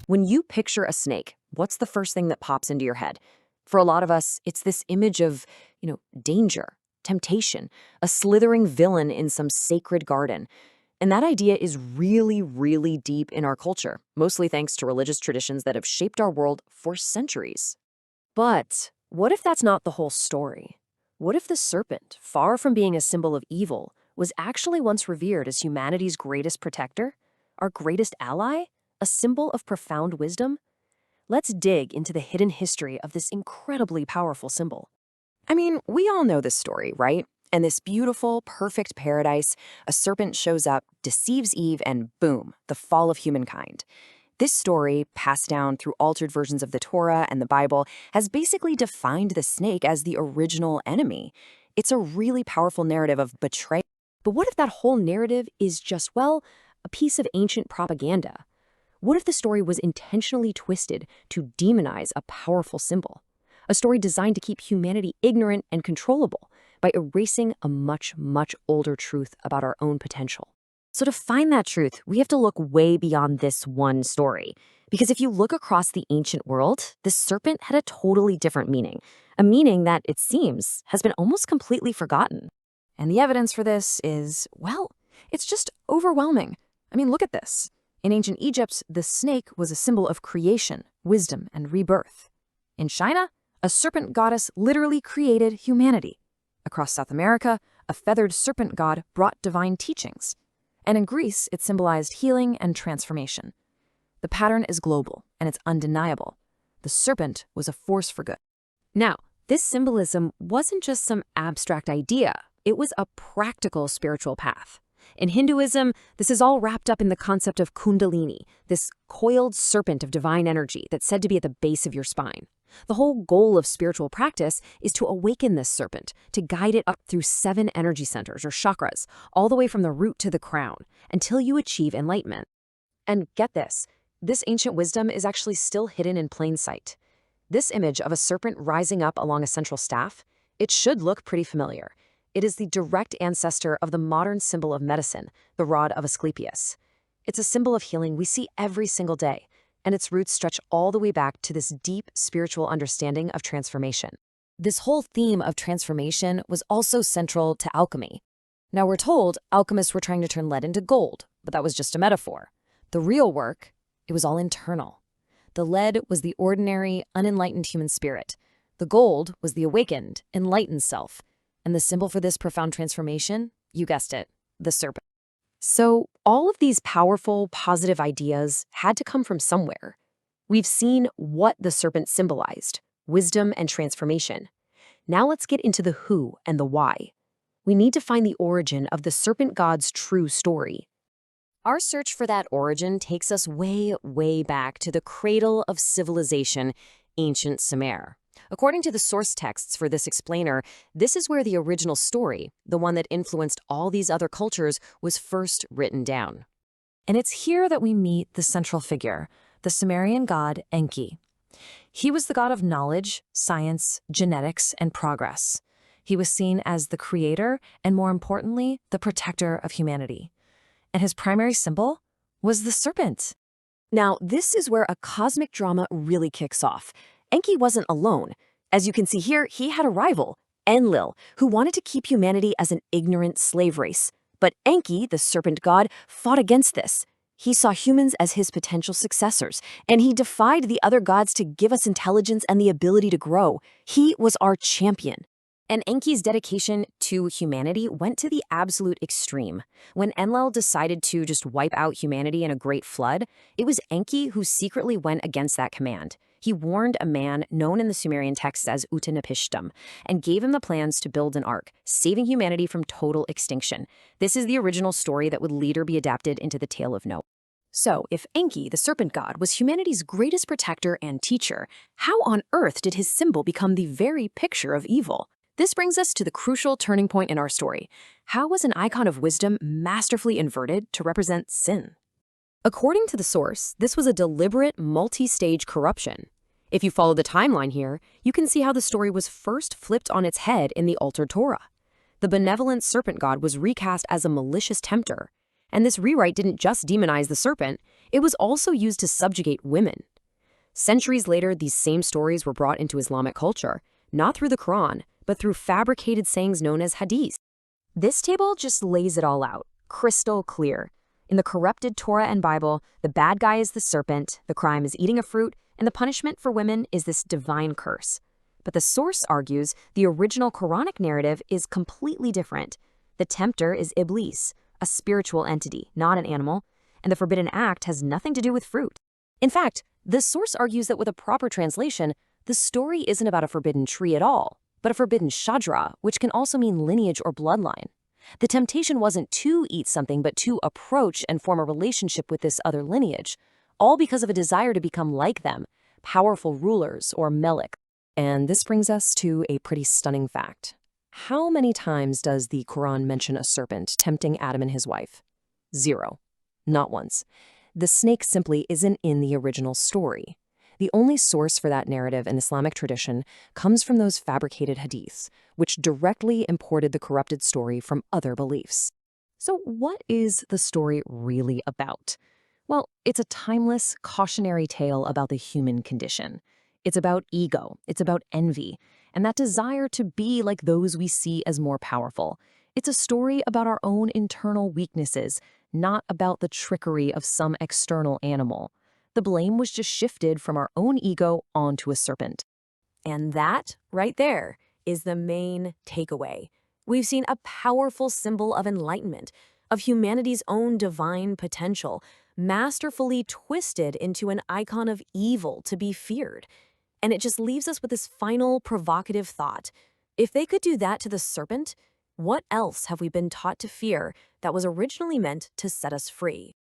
When you picture a snake, what's the first thing that pops into your head? For a lot of us, it's this image of, danger, temptation, a slithering villain in some sacred garden. And that idea is really, really deep in our culture, mostly thanks to religious traditions that have shaped our world for centuries. But what if that's not the whole story? What if the serpent, far from being a symbol of evil, was actually once revered as humanity's greatest protector, our greatest ally, a symbol of profound wisdom? Let's dig into the hidden history of this incredibly powerful symbol. I mean, we all know this story, right? And this beautiful, perfect paradise, a serpent shows up, deceives Eve, and boom, the fall of humankind. This story, passed down through altered versions of the Torah and the Bible, has basically defined the snake as the original enemy. It's a really powerful narrative of betrayal. But what if that whole narrative is just, well, a piece of ancient propaganda? What if the story was intentionally twisted to demonize a powerful symbol? A story designed to keep humanity ignorant and controllable by erasing a much, much older truth about our own potential. So to find that truth, we have to look way beyond this one story. Because if you look across the ancient world, the serpent had a totally different meaning. A meaning that, it seems, has been almost completely forgotten. And the evidence for this is, well, it's just overwhelming. I mean, look at this. In ancient Egypt, the snake was a symbol of creation, wisdom, and rebirth. In China, a serpent goddess literally created humanity. Across South America, a feathered serpent god brought divine teachings. And in Greece, it symbolized healing and transformation. The pattern is global, and it's undeniable. The serpent was a force for good. Now, this symbolism wasn't just some abstract idea. It was a practical spiritual path. In Hinduism, this is all wrapped up in the concept of Kundalini, this coiled serpent of divine energy that's said to be at the base of your spine. The whole goal of spiritual practice is to awaken this serpent, to guide it up through 7 energy centers or chakras, all the way from the root to the crown, until you achieve enlightenment. And get this ancient wisdom is actually still hidden in plain sight. This image of a serpent rising up along a central staff, it should look pretty familiar. It is the direct ancestor of the modern symbol of medicine, the rod of Asclepius. It's a symbol of healing we see every single day, and its roots stretch all the way back to this deep spiritual understanding of transformation. This whole theme of transformation was also central to alchemy. Now we're told alchemists were trying to turn lead into gold, but that was just a metaphor. The real work, it was all internal. The lead was the ordinary, unenlightened human spirit. The gold was the awakened, enlightened self. And the symbol for this profound transformation, you guessed it, the serpent. So all of these powerful, positive ideas had to come from somewhere. We've seen what the serpent symbolized, wisdom and transformation. Now let's get into the who and the why. We need to find the origin of the serpent god's true story. Our search for that origin takes us way, way back to the cradle of civilization, ancient Sumer. According to the source texts for this explainer, this is where the original story, the one that influenced all these other cultures, was first written down. And it's here that we meet the central figure, the Sumerian god Enki. He was the god of knowledge, science, genetics, and progress. He was seen as the creator and, more importantly, the protector of humanity. And his primary symbol was the serpent. Now, this is where a cosmic drama really kicks off. Enki wasn't alone. As you can see here, he had a rival, Enlil, who wanted to keep humanity as an ignorant slave race. But Enki, the serpent god, fought against this. He saw humans as his potential successors, and he defied the other gods to give us intelligence and the ability to grow. He was our champion. And Enki's dedication to humanity went to the absolute extreme. When Enlil decided to just wipe out humanity in a great flood, it was Enki who secretly went against that command. He warned a man known in the Sumerian texts as Utanapishtim and gave him the plans to build an ark, saving humanity from total extinction. This is the original story that would later be adapted into the Tale of Noah. So, if Enki, the serpent god, was humanity's greatest protector and teacher, how on earth did his symbol become the very picture of evil? This brings us to the crucial turning point in our story. How was an icon of wisdom masterfully inverted to represent sin? According to the source, this was a deliberate, multi-stage corruption. If you follow the timeline here, you can see how the story was first flipped on its head in the altered Torah. The benevolent serpent god was recast as a malicious tempter. And this rewrite didn't just demonize the serpent, it was also used to subjugate women. Centuries later, these same stories were brought into Islamic culture, not through the Quran, but through fabricated sayings known as hadith. This table just lays it all out, crystal clear. In the corrupted Torah and Bible, the bad guy is the serpent, the crime is eating a fruit, and the punishment for women is this divine curse. But the source argues the original Quranic narrative is completely different. The tempter is Iblis, a spiritual entity, not an animal, and the forbidden act has nothing to do with fruit. In fact, the source argues that with a proper translation, the story isn't about a forbidden tree at all, but a forbidden shajra, which can also mean lineage or bloodline. The temptation wasn't to eat something, but to approach and form a relationship with this other lineage, all because of a desire to become like them, powerful rulers or melik. And this brings us to a pretty stunning fact. How many times does the Quran mention a serpent tempting Adam and his wife? 0. Not once. The snake simply isn't in the original story. The only source for that narrative in Islamic tradition comes from those fabricated hadiths, which directly imported the corrupted story from other beliefs. So what is the story really about? Well, it's a timeless, cautionary tale about the human condition. It's about ego, it's about envy, and that desire to be like those we see as more powerful. It's a story about our own internal weaknesses, not about the trickery of some external animal. The blame was just shifted from our own ego onto a serpent. And that, right there, is the main takeaway. We've seen a powerful symbol of enlightenment, of humanity's own divine potential, masterfully twisted into an icon of evil to be feared. And it just leaves us with this final provocative thought. If they could do that to the serpent, what else have we been taught to fear that was originally meant to set us free?